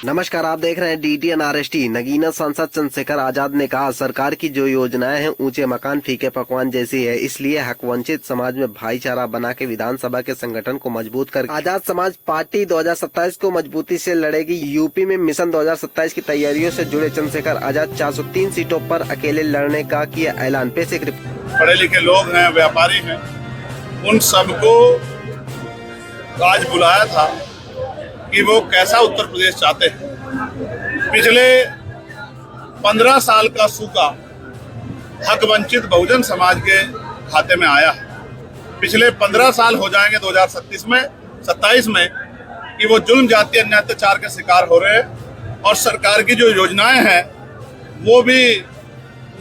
नमस्कार, आप देख रहे हैं DTN RST। नगीना सांसद चंद्रशेखर आजाद ने कहा, सरकार की जो योजनाएं हैं ऊंचे मकान फीके पकवान जैसी है, इसलिए हक वंचित समाज में भाईचारा बना के विधानसभा के संगठन को मजबूत कर आजाद समाज पार्टी 2027 को मजबूती से लड़ेगी। यूपी में मिशन 2027 की तैयारियों से जुड़े चंद्रशेखर आजाद 403 सीटों पर अकेले लड़ने का किया ऐलान। पेश एक रिपोर्ट। पढ़े लिखे लोग हैं, व्यापारी हैं, उन सबको आज बुलाया था कि वो कैसा उत्तर प्रदेश चाहते हैं। पिछले 15 साल का सूखा हक वंचित बहुजन समाज के खाते में आया है। पिछले 15 साल हो जाएंगे 2027 में कि वो जुल्म जातीय अन्याय अत्याचार के शिकार हो रहे हैं और सरकार की जो योजनाएं हैं वो भी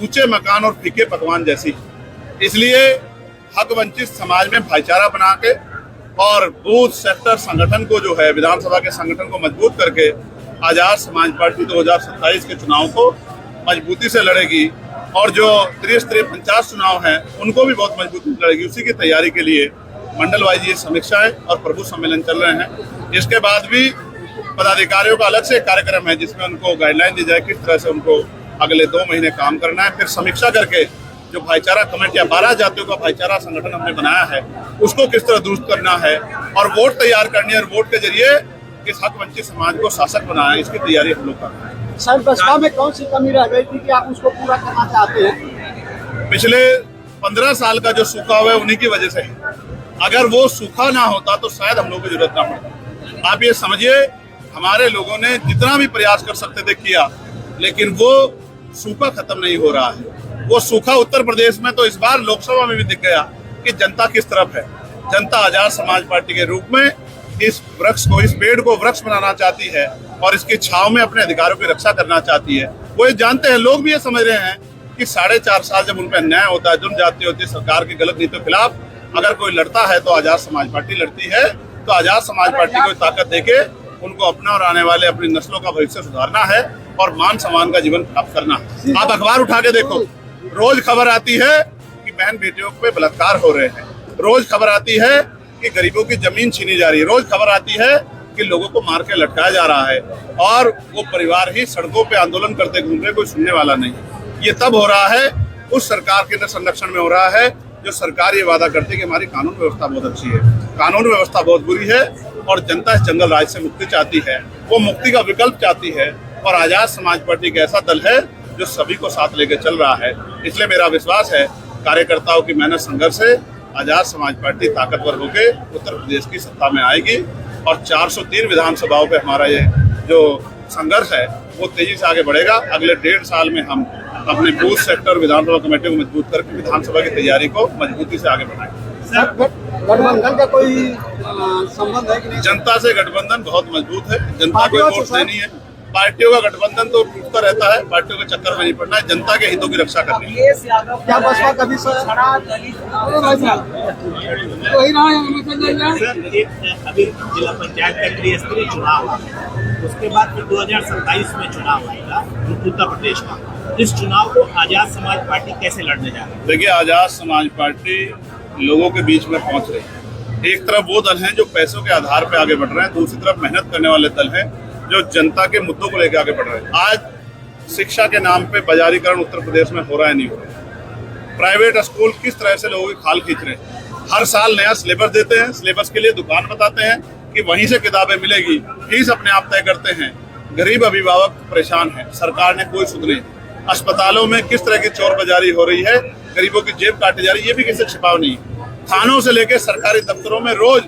ऊंचे मकान और फीके पकवान जैसी। इसलिए हक वंचित समाज में भाईचारा बना के और बूथ सेक्टर संगठन को जो है विधानसभा के संगठन को मजबूत करके आजाद समाज पार्टी 2027 के चुनाव को मजबूती से लड़ेगी और जो त्रिस्तरीय पंचायत चुनाव हैं उनको भी बहुत मजबूती से लड़ेगी। उसी की तैयारी के लिए मंडल वाइज ये समीक्षाएं और प्रभु सम्मेलन चल रहे हैं। इसके बाद भी पदाधिकारियों का अलग से कार्यक्रम है जिसमें उनको गाइडलाइन दी जाए किस तरह से उनको अगले 2 महीने काम करना है। फिर समीक्षा करके जो भाईचारा कमेटियां 12 जातियों का भाईचारा संगठन हमने बनाया है उसको किस तरह दुरुस्त करना है और वोट तैयार करनी है और वोट के जरिए इस हक वंचित समाज को शासक बनाना है, इसकी तैयारी हम लोग कर रहे हैं। सर, बसपा में कौन सी कमी रह गई थी कि आप उसको पूरा करना चाहते हैं? पिछले 15 साल का जो सूखा हुआ है उन्हीं की वजह से है। अगर वो सूखा ना होता तो शायद हम लोगों को जरूरत ना पड़ता। आप ये समझिए, हमारे लोगों ने जितना भी प्रयास कर सकते थे किया, लेकिन वो सूखा खत्म नहीं हो रहा है। वो सूखा उत्तर प्रदेश में तो इस बार लोकसभा में भी दिख गया कि जनता किस तरफ है। जनता आजाद समाज पार्टी के रूप में इस वृक्ष को, इस पेड़ को वृक्ष बनाना चाहती है और इसकी छांव में अपने अधिकारों की रक्षा करना चाहती है। वो ये जानते हैं, लोग भी ये समझ रहे हैं कि 4.5 साल जब उन पर अन्याय होता है, जुल्म जाती होती है, सरकार की गलत नीतियों के खिलाफ अगर कोई लड़ता है तो आजाद समाज पार्टी लड़ती है। तो आजाद समाज पार्टी को ताकत देके उनको अपना और आने वाले अपनी नस्लों का भविष्य सुधारना है और मान सम्मान का जीवन प्राप्त करना है। आप अखबार उठा के देखो, रोज खबर आती है कि बहन बेटियों पे बलात्कार हो रहे हैं, रोज खबर आती है कि गरीबों की जमीन छीनी जा रही है, रोज खबर आती है कि लोगों को मार के लटकाया जा रहा है और वो परिवार ही सड़कों पे आंदोलन करते घूम रहे, कोई सुनने वाला नहीं। ये तब हो रहा है उस सरकार के संरक्षण में हो रहा है जो सरकार ये वादा करती है कि हमारी कानून व्यवस्था बहुत अच्छी है। कानून व्यवस्था बहुत बुरी है और जनता इस जंगल राज से मुक्ति चाहती है, वो मुक्ति का विकल्प चाहती है और आजाद समाज पार्टी एक ऐसा दल है जो सभी को साथ लेकर चल रहा है। इसलिए मेरा विश्वास है कार्यकर्ताओं की मेहनत संघर्ष से आजाद समाज पार्टी ताकतवर होकर उत्तर प्रदेश की सत्ता में आएगी और 403 विधानसभाओं पे हमारा ये जो संघर्ष है वो तेजी से आगे बढ़ेगा। अगले 1.5 साल में हम अपने बूथ सेक्टर विधानसभा कमेटी को मजबूत करके विधानसभा की तैयारी को मजबूती से आगे बढ़ाएंगे। गठबंधन का कोई संबंध है कि नहीं? जनता से गठबंधन बहुत मजबूत है। जनता को वोट देनी है। पार्टियों का गठबंधन तो टूटता रहता है, पार्टियों के चक्कर में नहीं पड़ना है, जनता के हितों की रक्षा करनी है। क्या बसपा कभी अभी जिला पंचायत का त्रिस्तरीय चुनाव हुआ, उसके बाद फिर 2027 में चुनाव आएगा उत्तर प्रदेश का। इस चुनाव को आजाद समाज पार्टी कैसे लड़ने जा रही है? देखिए, आजाद समाज पार्टी लोगों के बीच में पहुंच रही है। एक तरफ वो दल हैं जो पैसों के आधार पर आगे बढ़ रहे हैं, दूसरी तरफ मेहनत करने वाले दल हैं जो जनता के मुद्दों को लेकर आगे बढ़ रहे हैं। आज शिक्षा के नाम पे बाजारीकरण उत्तर प्रदेश में हो रहा है, नहीं हो रहा है। प्राइवेट स्कूल किस तरह से लोगों की खाल खींच रहे हैं। हर साल नया सिलेबस देते हैं, सिलेबस के लिए दुकान बताते हैं कि वहीं से किताबें मिलेगी, फीस अपने आप तय करते हैं। गरीब अभिभावक परेशान है, सरकार ने कोई सुध नहीं। अस्पतालों में किस तरह की चोर बाजारी हो रही है, गरीबों की जेब काटी जा रही है, ये भी किसी छिपाव नहीं। थानों से लेकर सरकारी दफ्तरों में रोज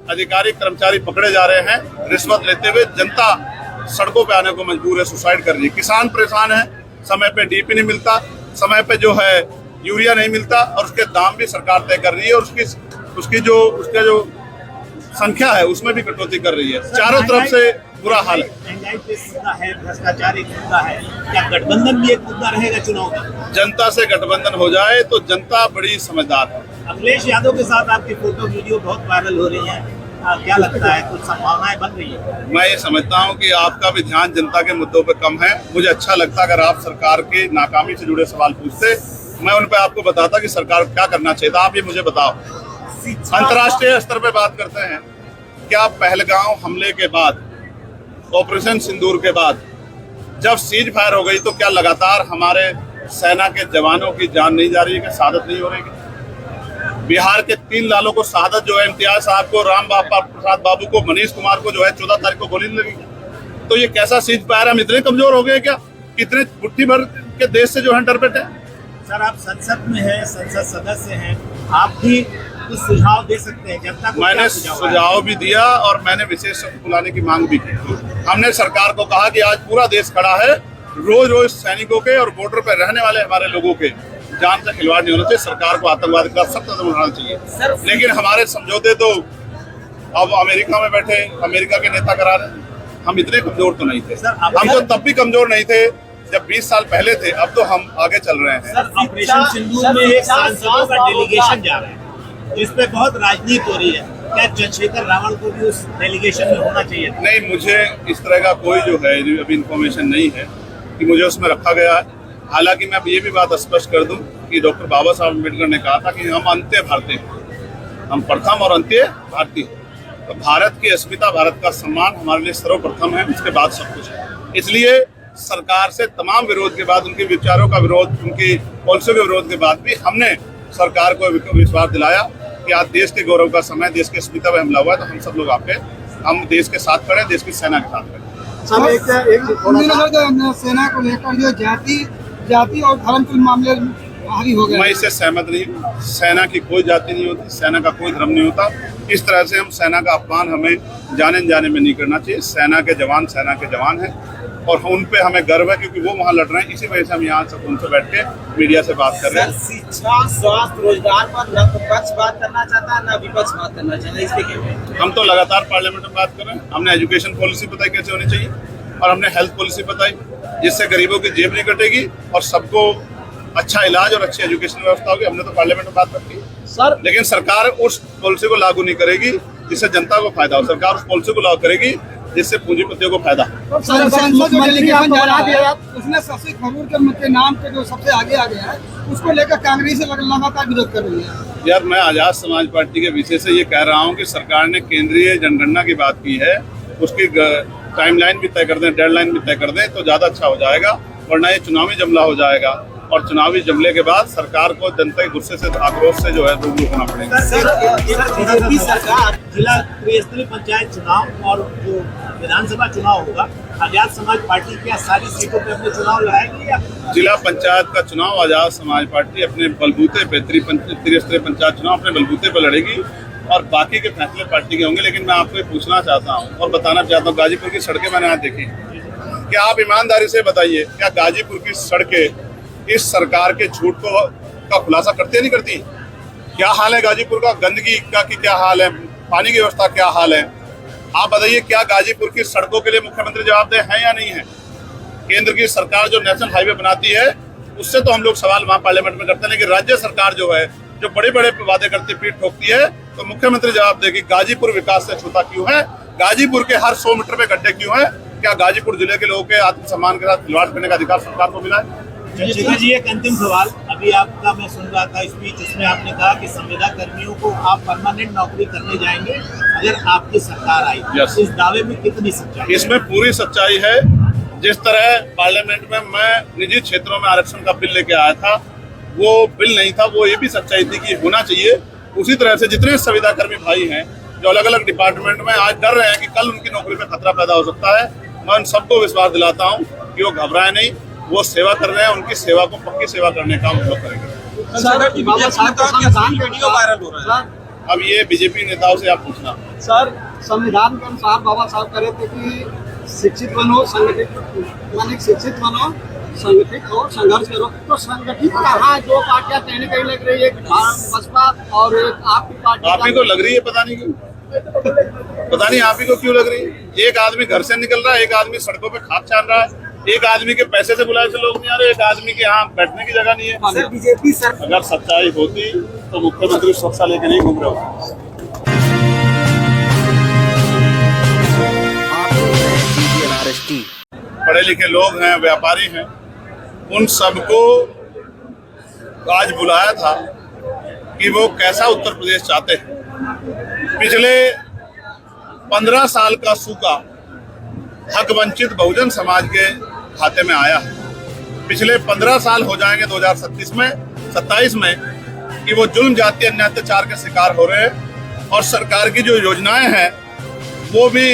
अधिकारी कर्मचारी पकड़े जा रहे हैं रिश्वत लेते हुए। जनता सड़कों पे आने को मजबूर है, सुसाइड कर रही है। किसान परेशान है, समय पे डीपी नहीं मिलता, समय पे जो है यूरिया नहीं मिलता और उसके दाम भी सरकार तय कर रही है और उसका जो संख्या है उसमें भी कटौती कर रही है। चारों तरफ से बुरा हाल है। महंगाई पे मुद्दा है, भ्रष्टाचार एक मुद्दा है, क्या गठबंधन भी एक मुद्दा रहेगा चुनाव में? जनता से गठबंधन हो जाए तो जनता बड़ी समझदार है। अखिलेश यादव के साथ आपकी फोटो वीडियो बहुत वायरल हो रही है, क्या लगता है, कुछ संभावनाएं बन रही है? मैं ये समझता हूँ कि आपका भी ध्यान जनता के मुद्दों पर कम है। मुझे अच्छा लगता अगर आप सरकार की नाकामी से जुड़े सवाल पूछते, मैं उन पर आपको बताता कि सरकार क्या करना चाहिए था। आप ये मुझे बताओ, अंतर्राष्ट्रीय स्तर पे बात करते हैं, क्या पहलगांव हमले के बाद ऑपरेशन सिंदूर के बाद जब सीज फायर हो गई तो क्या लगातार हमारे सेना के जवानों की जान नहीं जा रही है, कि शहादत नहीं हो रही है? बिहार के 3 लालों को शहादत जो है, इम्तियाज साहब को, राम प्रसाद बाबू को, मनीष कुमार को जो है 14 तारीख को गोली लगी। तो ये कैसा सीज फायर? हम इतने कमजोर हो गए क्या? कितने मुट्ठी भर के देश से जो है डर बैठे? सर आप संसद में हैं, संसद सदस्य हैं, आप भी कुछ सुझाव दे सकते हैं जनता को? मैंने सुझाव भी दिया और मैंने विशेष बुलाने की मांग भी की। हमने सरकार को कहा कि आज पूरा देश खड़ा है, रोज रोज सैनिकों के और बॉर्डर पर रहने वाले हमारे लोगों के जान से खिलवाड़ नहीं होना चाहिए। सरकार को आतंकवाद का सख्त कदम उठाना चाहिए। लेकिन हमारे समझौते तो अब अमेरिका में बैठे अमेरिका के नेता करा रहे हैं। हम इतने कमजोर तो नहीं थे। हम तो तब भी कमजोर नहीं थे जब 20 साल पहले थे। अब तो हम आगे चल रहे हैं। सर ऑपरेशन सिंदूर में एक सांसदों का डेलीगेशन जा रहा है, जिसपे बहुत राजनीति हो रही है। क्या चंद्रशेखर रावण को भी उस डेलीगेशन में होना चाहिए? नहीं, मुझे इस तरह का कोई जो है अभी इन्फॉर्मेशन नहीं है कि मुझे उसमें रखा गया है। हालांकि मैं अब ये भी बात स्पष्ट कर दूं कि डॉक्टर बाबा साहब अम्बेडकर ने कहा था कि हम अंत्य भारतीय हैं, हम प्रथम और अंत्य भारतीय। तो भारत की अस्मिता, भारत का सम्मान हमारे लिए सर्वप्रथम है, उसके बाद सब कुछ है। इसलिए सरकार से तमाम विरोध के बाद, उनके विचारों का विरोध, उनकी पॉलिसियों के विरोध के बाद भी हमने सरकार को विश्वास दिलाया कि आज देश के गौरव का समय, देश की अस्मिता पर हमला हुआ है, तो हम सब लोग हम देश के साथ खड़े, देश की सेना के साथ खड़े। सर एक सेना को लेकर जो जाति और धर्म के मामले भारी हो गए, मैं इससे सहमत नहीं हूँ। सेना की कोई जाति नहीं होती, सेना का कोई धर्म नहीं होता। इस तरह से हम सेना का अपमान हमें जाने में नहीं करना चाहिए। सेना के जवान हैं और उन पे हमें गर्व है, क्योंकि वो वहाँ लड़ रहे हैं। इसी वजह से हम यहाँ सब उनसे बैठ के मीडिया से बात कर रहे हैं। शिक्षा, स्वास्थ्य, रोजगार पर न तो पक्ष बात करना चाहता है न विपक्ष बात करना चाहता है, इसके क्या? हम तो लगातार पार्लियामेंट में बात कर रहे हैं। हमने एजुकेशन पॉलिसी बताई कैसे होनी चाहिए, और हमने हेल्थ पॉलिसी बताई जिससे गरीबों की जेब नहीं कटेगी और सबको अच्छा इलाज और अच्छी एजुकेशन व्यवस्था होगी। हमने तो पार्लियामेंट में बात रखी सर। लेकिन सरकार उस पॉलिसी को लागू नहीं करेगी जिससे जनता को फायदा हो। सरकार उस पॉलिसी को लागू करेगी जिससे पूंजीपतियों को फायदा। उसने शशि थरूर के नाम पे जो सबसे आगे आ गया है, उसको लेकर कांग्रेस लगातार विरोध कर रही है। यार, मैं आजाद समाज पार्टी के विषय से ये कह रहा हूँ कि सरकार ने केंद्रीय जनगणना की बात की है, उसकी टाइमलाइन भी तय कर दें, डेडलाइन भी तय कर दें तो ज्यादा अच्छा हो जाएगा, वरना ये चुनावी जमला हो जाएगा और चुनावी जमले के बाद सरकार को जनता के गुस्से से, आक्रोश से जो है रूबरू होना पड़ेगा। सरकार जिला त्रिस्तरीय पंचायत चुनाव और जो विधानसभा चुनाव होगा, आजाद समाज पार्टी क्या सारी सीटों पे अपने चुनाव लड़ाएगी? या जिला पंचायत का चुनाव आजाद समाज पार्टी अपने बलबूते पे, त्रिस्तरीय पंचायत चुनाव अपने बलबूते पे लड़ेगी और बाकी के फैसले पार्टी के होंगे। लेकिन मैं आपको ये पूछना चाहता हूँ और बताना चाहता हूँ, गाजीपुर की सड़कें मैंने आज देखी। क्या आप ईमानदारी से बताइए, क्या गाजीपुर की सड़कें इस सरकार के झूठ का खुलासा करती नहीं करती? क्या हाल है गाजीपुर का? गंदगी का की क्या हाल है? पानी की व्यवस्था क्या हाल है? आप बताइए, क्या गाजीपुर की सड़कों के लिए मुख्यमंत्री जवाबदेह है या नहीं है? केंद्र की सरकार जो नेशनल हाईवे बनाती है उससे तो हम लोग सवाल वहाँ पार्लियामेंट में करते हैं, लेकिन राज्य सरकार जो है जो बड़े बड़े वादे करती पीठ ठोकती है, तो मुख्यमंत्री जवाब देगी गाजीपुर विकास से छूता क्यों है? गाजीपुर के हर 100 मीटर में गड्ढे क्यों है? क्या गाजीपुर जिले के लोगों के आत्मसम्मान के साथ खिलवाड़ करने का अधिकार सरकार को मिला है? चंद्रशेखर जी, एक अंतिम सवाल। अभी आपका मैं सुन रहा था स्पीच, उसमें आपने कहा कि संविदा कर्मियों को आप परमानेंट नौकरी करने जाएंगे अगर आपकी सरकार आई। इस दावे में कितनी सच्चाई? इसमें पूरी सच्चाई है। जिस तरह पार्लियामेंट में मैं निजी क्षेत्रों में आरक्षण का बिल लेके आया था, वो बिल नहीं था, वो ये भी सच्चाई थी कि होना चाहिए। उसी तरह से जितने संविदा कर्मी भाई हैं जो अलग अलग डिपार्टमेंट में आज डर रहे हैं कि कल उनकी नौकरी पर खतरा पैदा हो सकता है, मैं उन सबको विश्वास दिलाता हूँ कि वो घबराए नहीं, वो सेवा कर रहे हैं। उनकी सेवा को पक्की सेवा करने का हम लोग करेंगे। वीडियो वायरल हो रहा है। अब ये बीजेपी नेताओं से आप पूछना। सर, संविधान के अनुसार बाबा साहब कह रहे थे कि शिक्षित बनो, शिक्षित बनो, संगठित हो, संघर्ष करो। तो संगठित कहाँ? जो पार्टियां कहीं न कहीं लग रही है, बसपा और आपकी पार्टी। आप ही को लग रही है, पता नहीं क्यों, पता नहीं आप ही को क्यों लग रही है। एक आदमी घर से निकल रहा है, एक आदमी सड़कों पे खाद छान रहा है, एक आदमी के पैसे से बुलाए से लोग नहीं आ रहे, एक आदमी के यहाँ बैठने की जगह नहीं है। सर, बीजेपी सर, अगर सच्चाई होती तो मुख्यमंत्री सुरक्षा लेके नहीं घूम रहे होते। पढ़े लिखे लोग हैं, व्यापारी हैं, उन सबको आज बुलाया था कि वो कैसा उत्तर प्रदेश चाहते हैं। पिछले 15 साल का सूखा हक वंचित बहुजन समाज के खाते में आया है। पिछले 15 साल हो जाएंगे 2027 में कि वो जुल्म जाति अन्याय अत्याचार के शिकार हो रहे हैं और सरकार की जो योजनाएं हैं वो भी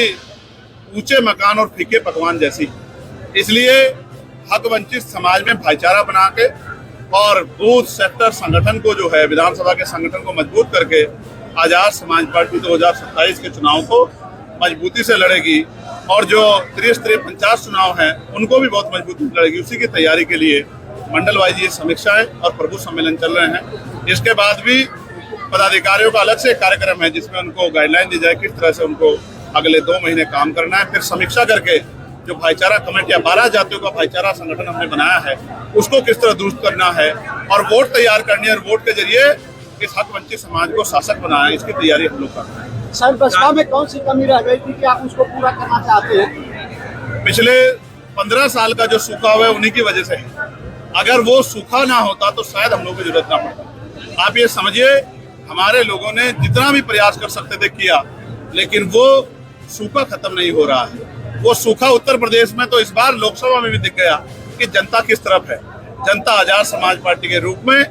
ऊंचे मकान और फीके पकवान जैसी। इसलिए हक वंचित समाज में भाईचारा बना के और बूथ सेक्टर संगठन को जो है विधानसभा के संगठन को मजबूत करके आजाद समाज पार्टी 2027 के चुनाव को मजबूती से लड़ेगी और जो त्रिस्तरीय पंचायत चुनाव हैं उनको भी बहुत मजबूती से लड़ेगी। उसी की तैयारी के लिए मंडल वाइज ये समीक्षाएं और प्रभु सम्मेलन चल रहे हैं। इसके बाद भी पदाधिकारियों का अलग से कार्यक्रम है जिसमें उनको गाइडलाइन दी जाए किस तरह से उनको अगले 2 महीने काम करना है। फिर समीक्षा करके जो भाईचारा कमेटियां 12 जातियों का भाईचारा संगठन हमने बनाया है उसको किस तरह दुरुस्त करना है और वोट तैयार करनी है और वोट के जरिए इस हक वंचित समाज को शासक बनाना है, इसकी तैयारी हम लोग कर रहे हैं। सर बसपा में कौन सी कमी रह गई थी कि आप उसको पूरा करना चाहते हैं? पिछले 15 साल का जो सूखा हुआ है उन्हीं की वजह से है। अगर वो सूखा ना होता तो शायद हम लोग को जरूरत ना पड़ता। आप ये समझिए हमारे लोगों ने जितना भी प्रयास कर सकते थे किया, लेकिन वो सूखा खत्म नहीं हो रहा है। वो सूखा उत्तर प्रदेश में तो इस बार लोकसभा में भी दिख गया कि जनता किस तरफ है। जनता आजाद समाज पार्टी के रूप में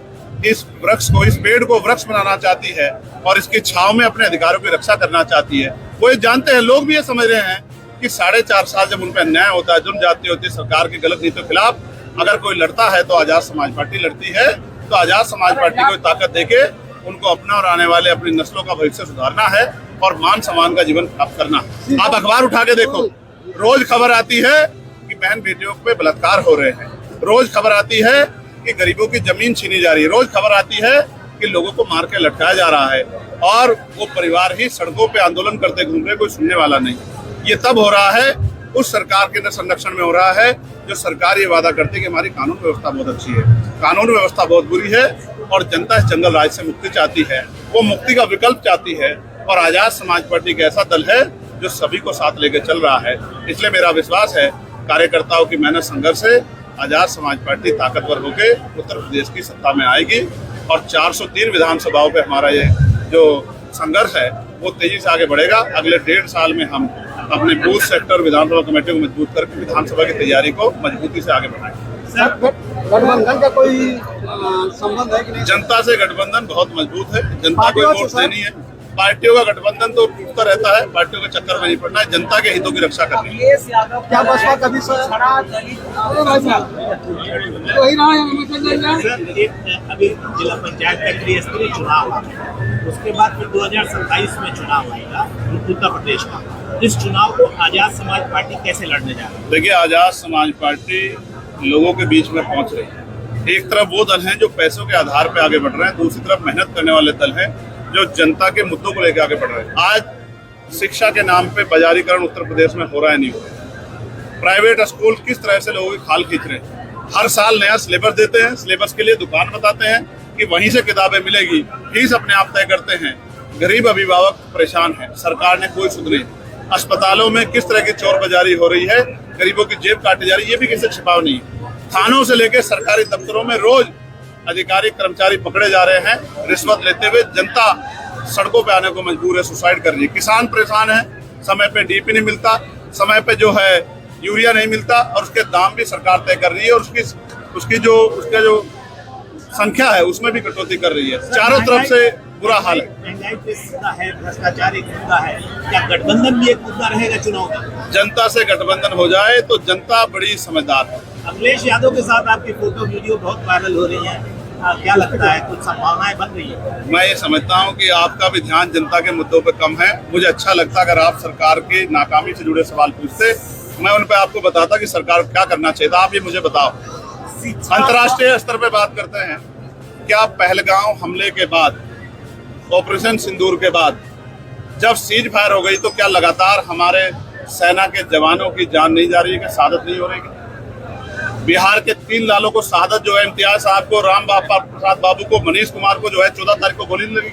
इस वृक्ष को, इस पेड़ को वृक्ष बनाना चाहती है और इसकी छांव में अपने अधिकारों की रक्षा करना चाहती है। वो ये जानते हैं, लोग भी ये समझ रहे हैं कि 4.5 साल जब उन पर अन्याय होता है, जुल्म जाती होती है सरकार की गलत नीतियों के खिलाफ, अगर कोई लड़ता है तो आजाद समाज पार्टी लड़ती है। तो आजाद समाज पार्टी को ताकत देके उनको अपना और आने वाले अपनी नस्लों का भविष्य सुधारना है और मान सम्मान का जीवन प्राप्त करना है। आप अखबार उठा के देखो, रोज खबर आती है कि बहन बेटियों पे बलात्कार हो रहे हैं, रोज खबर आती है कि गरीबों की जमीन छीनी जा रही है, रोज खबर आती है कि लोगों को मार के लटकाया जा रहा है और वो परिवार ही सड़कों पे आंदोलन करते घूम रहे, कोई सुनने वाला नहीं। ये तब हो रहा है उस सरकार के संरक्षण में हो रहा है जो सरकार ये वादा करती है कि हमारी कानून व्यवस्था बहुत अच्छी है। कानून व्यवस्था बहुत बुरी है और जनता इस जंगल राज से मुक्ति चाहती है, वो मुक्ति का विकल्प चाहती है और आजाद समाज पार्टी एक ऐसा दल है जो सभी को साथ लेकर चल रहा है। इसलिए मेरा विश्वास है कार्यकर्ताओं की मेहनत संघर्ष से आजाद समाज पार्टी ताकतवर होकर उत्तर प्रदेश की सत्ता में आएगी और 403 विधानसभाओं पे हमारा ये जो संघर्ष है वो तेजी से आगे बढ़ेगा। अगले 1.5 साल में हम अपने बूथ सेक्टर विधानसभा कमेटी को मजबूत करके विधानसभा की तैयारी को मजबूती से आगे बढ़ाएंगे। गठबंधन का कोई संबंध है कि नहीं? जनता से गठबंधन बहुत मजबूत है, जनता को वोट देनी है। पार्टियों का गठबंधन तो टूटता रहता है, पार्टियों के चक्कर में नहीं पड़ना है, जनता के हितों की रक्षा करनी है। क्या बसपा कभी सर एक अभी जिला पंचायत का त्रिस्तरीय चुनाव हुआ, उसके बाद फिर 2027 में चुनाव आएगा उत्तर प्रदेश का। इस चुनाव को आजाद समाज पार्टी कैसे लड़ने जा रही है? देखिए, आजाद समाज पार्टी लोगों के बीच में पहुंच रही है। एक तरफ वो दल हैं जो पैसों के आधार पर आगे बढ़ रहे हैं, दूसरी तरफ मेहनत करने वाले दल हैं जो जनता के मुद्दों को लेकर आगे बढ़ रहे हैं। आज शिक्षा के नाम पे बाजारीकरण उत्तर प्रदेश में हो रहा है, नहीं हो रहा। प्राइवेट स्कूल किस तरह से लोगों की खाल खींच रहे हैं। हर साल नया सिलेबस देते हैं, सिलेबस के लिए दुकान बताते हैं कि वहीं से किताबें मिलेगी, फीस अपने आप तय करते हैं। गरीब अभिभावक परेशान है, सरकार ने कोई सुध नहीं। अस्पतालों में किस तरह की चोर बाजारी हो रही है, गरीबों की जेब काटी जा रही है, ये भी किसी छिपाव नहीं है। थानों से लेकर सरकारी दफ्तरों में रोज अधिकारी कर्मचारी पकड़े जा रहे हैं रिश्वत लेते हुए। जनता सड़कों पे आने को मजबूर है, सुसाइड कर रही है। किसान परेशान है, समय पे डीपी नहीं मिलता, समय पे जो है यूरिया नहीं मिलता और उसके दाम भी सरकार तय कर रही है और उसका जो संख्या है उसमें भी कटौती कर रही है। चारों तरफ से बुरा हाल है। महंगाई पे मुद्दा है, भ्रष्टाचार एक मुद्दा है, क्या गठबंधन भी एक मुद्दा रहेगा चुनाव में? जनता से गठबंधन हो जाए तो जनता बड़ी समझदार है। अखिलेश यादव के साथ आपकी फोटो वीडियो बहुत वायरल हो रही है, क्या लगता है, कुछ संभावनाएं बन रही है? मैं ये समझता हूँ कि आपका भी ध्यान जनता के मुद्दों पे कम है। मुझे अच्छा लगता अगर आप सरकार की नाकामी से जुड़े सवाल पूछते, मैं उन पे आपको बताता कि सरकार क्या करना चाहिए था। आप ये मुझे बताओ। अंतर्राष्ट्रीय स्तर पे बात करते हैं, क्या पहलगांव हमले के बाद, ऑपरेशन सिंदूर के बाद जब सीज फायर हो गई तो क्या लगातार हमारे सेना के जवानों की जान नहीं जा रही है, कि शहादत नहीं हो रही है? बिहार के 3 लालों को शहादत जो है, इम्तियाज साहब को, राम प्रसाद बाबू को, मनीष कुमार को जो है 14 तारीख को गोली लगी।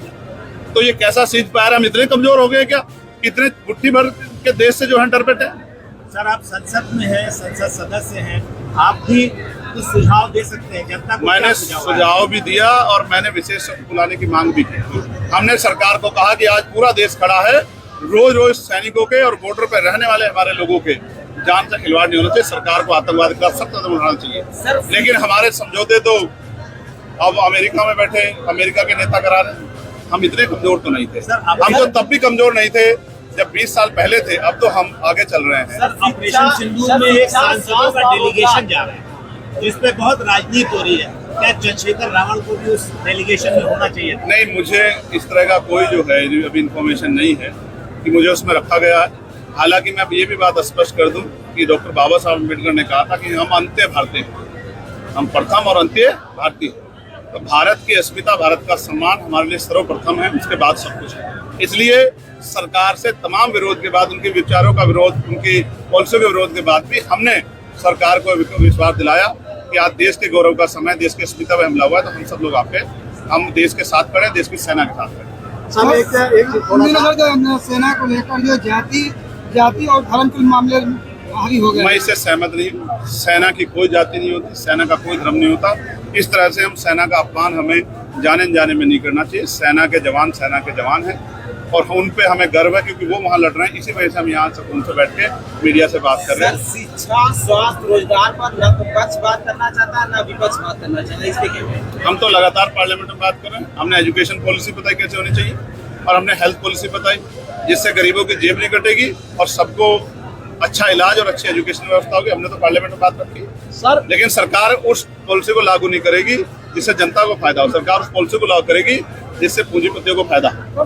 तो ये कैसा सीज फायर? हम इतने कमजोर हो गए क्या? इतने मुट्ठी भर के देश से जो है डर बैठे? सर आप संसद में हैं, संसद सदस्य हैं, आप भी कुछ सुझाव दे सकते हैं जनता को? मैंने सुझाव भी दिया और मैंने विशेष सत्र बुलाने की मांग भी की। हमने सरकार को कहा कि आज पूरा देश खड़ा है, रोज रोज सैनिकों के और बॉर्डर पर रहने वाले हमारे लोगों के जान से खिलवाड़ नहीं होना चाहिए। सरकार को आतंकवाद के खिलाफ सख्त कदम उठाना चाहिए। लेकिन हमारे समझौते तो अब अमेरिका में बैठे अमेरिका के नेता करा रहे हैं। हम इतने कमजोर तो नहीं थे, हम तो तब भी कमजोर नहीं थे जब 20 साल पहले थे। अब तो हम आगे चल रहे हैं। सर, ऑपरेशन सिंदूर में एक सांसदों का डेलीगेशन जा रहा है, जिस पे बहुत राजनीति हो रही है। क्या चंद्रशेखर रावण को भी उस डेलीगेशन में होना चाहिए? नहीं, मुझे इस तरह का कोई जो है जो अभी इन्फॉर्मेशन नहीं है कि मुझे उसमें रखा गया है। हालांकि मैं अब ये भी बात स्पष्ट कर दूं कि डॉक्टर बाबा साहब अम्बेडकर ने कहा था कि हम अंत्य भारतीय हैं, हम प्रथम और अंत्य भारतीय। तो भारत की अस्मिता, भारत का सम्मान हमारे लिए सर्वप्रथम है, उसके बाद सब कुछ है। इसलिए सरकार से तमाम विरोध के बाद, उनके विचारों का विरोध, उनकी पॉलिसियों के विरोध के बाद भी हमने सरकार को विश्वास दिलाया कि आज देश के गौरव का समय, देश की अस्मिता पर हमला हुआ है, तो हम सब लोग हम देश के साथ खड़े, देश की सेना के साथ खड़े। सर एक सेना को लेकर जो जाति और धर्म के मामले भारी हो गए, मैं इससे सहमत नहीं हूँ। सेना की कोई जाति नहीं होती, सेना का कोई धर्म नहीं होता। इस तरह से हम सेना का अपमान हमें जाने में नहीं करना चाहिए। सेना के जवान हैं और उन पे हमें गर्व है, क्योंकि वो वहाँ लड़ रहे हैं। इसी वजह से हम यहाँ से उनसे बैठ के मीडिया से बात कर रहे हैं। शिक्षा, स्वास्थ्य, रोजगार पर न तो पक्ष बात करना चाहता न विपक्ष बात करना चाहता, इसके क्या? हम तो लगातार पार्लियामेंट में बात कर रहे हैं। हमने एजुकेशन पॉलिसी बताई कैसे होनी चाहिए, और हमने हेल्थ पॉलिसी बताई जिससे गरीबों की जेब नहीं कटेगी और सबको अच्छा इलाज और अच्छी एजुकेशन व्यवस्था होगी। हमने तो पार्लियामेंट में बात रखी सर। लेकिन सरकार उस पॉलिसी को लागू नहीं करेगी जिससे जनता को फायदा हो। सरकार उस पॉलिसी को लागू करेगी जिससे पूंजीपतियों को फायदा हो।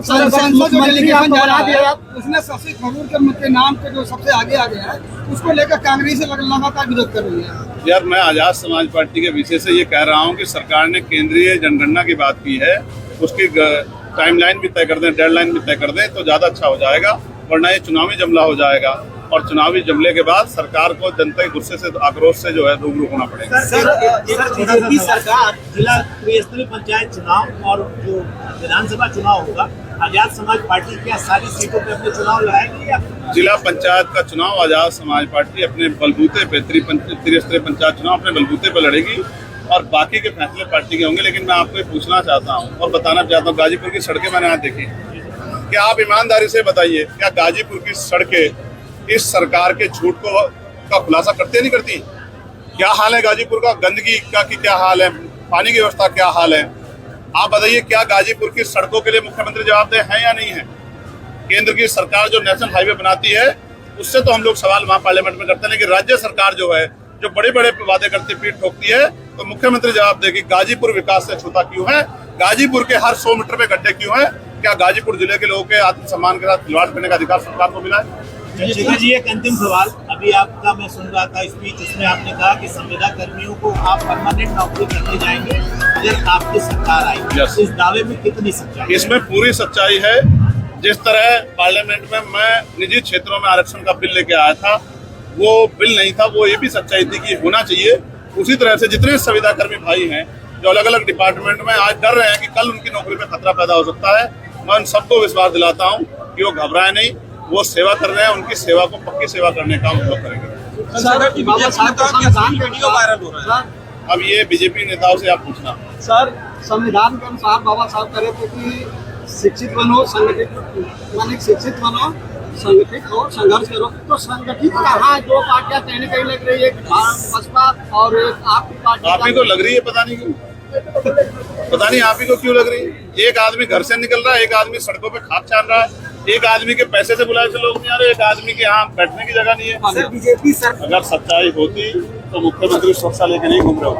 उसने शशि थरूर के नाम पे जो सबसे आगे आ गया है, उसको लेकर कांग्रेस लगातार विरोध कर रही है। यार, मैं आजाद समाज पार्टी के विषय से ये कह रहा हूँ कि सरकार ने केंद्रीय जनगणना की बात की है, उसकी टाइमलाइन भी तय कर दें, डेडलाइन भी तय कर दें तो ज्यादा अच्छा हो जाएगा, वरना ये चुनावी जमला हो जाएगा और चुनावी जमले के बाद सरकार को जनता के गुस्से से, आक्रोश से जो है रूबरू होना पड़ेगा। बीजेपी सरकार जिला त्रिस्तरीय पंचायत चुनाव और जो विधानसभा चुनाव होगा, आजाद समाज पार्टी क्या सारी सीटों पे अपने चुनाव लड़ाएगी या? जिला पंचायत का चुनाव आजाद समाज पार्टी अपने बलबूते पे, त्रिस्तरीय पंचायत चुनाव अपने बलबूते पे लड़ेगी और बाकी के फैसले पार्टी के होंगे। लेकिन मैं आपको पूछना चाहता हूँ और बताना चाहता हूँ, गाजीपुर की सड़कें मैंने आज देखी। क्या आप ईमानदारी से बताइए, क्या गाजीपुर की सड़कें इस सरकार के झूठ का खुलासा करते नहीं करती? क्या हाल है गाजीपुर का? गंदगी का की क्या हाल है? पानी की व्यवस्था क्या हाल है? आप बताइए, क्या गाजीपुर की सड़कों के लिए मुख्यमंत्री जवाबदेह है या नहीं है? केंद्र की सरकार जो नेशनल हाईवे बनाती है उससे तो हम लोग सवाल वहाँ पार्लियामेंट में करते हैं, लेकिन राज्य सरकार जो है जो बड़े बड़े वादे करती पीठ ठोकती है, तो मुख्यमंत्री जवाब देगी गाजीपुर विकास से छूता क्यों है? गाजीपुर के हर 100 मीटर पे गड्ढे क्यों है? क्या गाजीपुर जिले के लोगों के आत्मसम्मान के साथ खिलवाड़ करने का अधिकार सरकार को मिला है? चंद्रशेखर जी, एक अंतिम सवाल। अभी आपका मैं सुन रहा था स्पीच, उसमें आपने कहा कि संविदा कर्मियों को आप परमानेंट नौकरी करने जाएंगे अगर आपकी सरकार आएगी। Yes. इस दावे में कितनी सच्चाई? इसमें पूरी सच्चाई है। जिस तरह पार्लियामेंट में मैं निजी क्षेत्रों में आरक्षण का बिल लेके आया था, वो बिल नहीं था, वो ये भी सच्चाई थी कि होना चाहिए। उसी तरह से जितने संविदा कर्मी भाई हैं जो अलग अलग डिपार्टमेंट में आज डर रहे हैं कि कल उनकी नौकरी में खतरा पैदा हो सकता है, मैं उन सबको विश्वास दिलाता हूँ कि वो घबराए नहीं, वो सेवा कर रहे हैं। उनकी सेवा को पक्की सेवा करने का हम लोग करेंगे। वीडियो वायरल हो रहा है। अब ये बीजेपी नेताओं से आप पूछना। सर, संविधान के अनुसार बाबा साहब कह रहे थे कि शिक्षित बनो, शिक्षित बनो, संगठित हो, संघर्ष करो। तो संगठित कहाँ जो पार्टियां कहीं न कहीं लग रही है, बसपा और आपकी पार्टी। आप ही को लग रही है, पता नहीं क्यों, पता नहीं आप ही को क्यों लग रही है। एक आदमी घर से निकल रहा है, एक आदमी सड़कों पे खाक छान रहा है, एक आदमी के पैसे से बुलाए से लोग नहीं आ रहे, एक आदमी के यहाँ बैठने की जगह नहीं है। सर, बीजेपी सर अगर सच्चाई होती तो मुख्यमंत्री सुरक्षा लेके नहीं घूम रहे हो।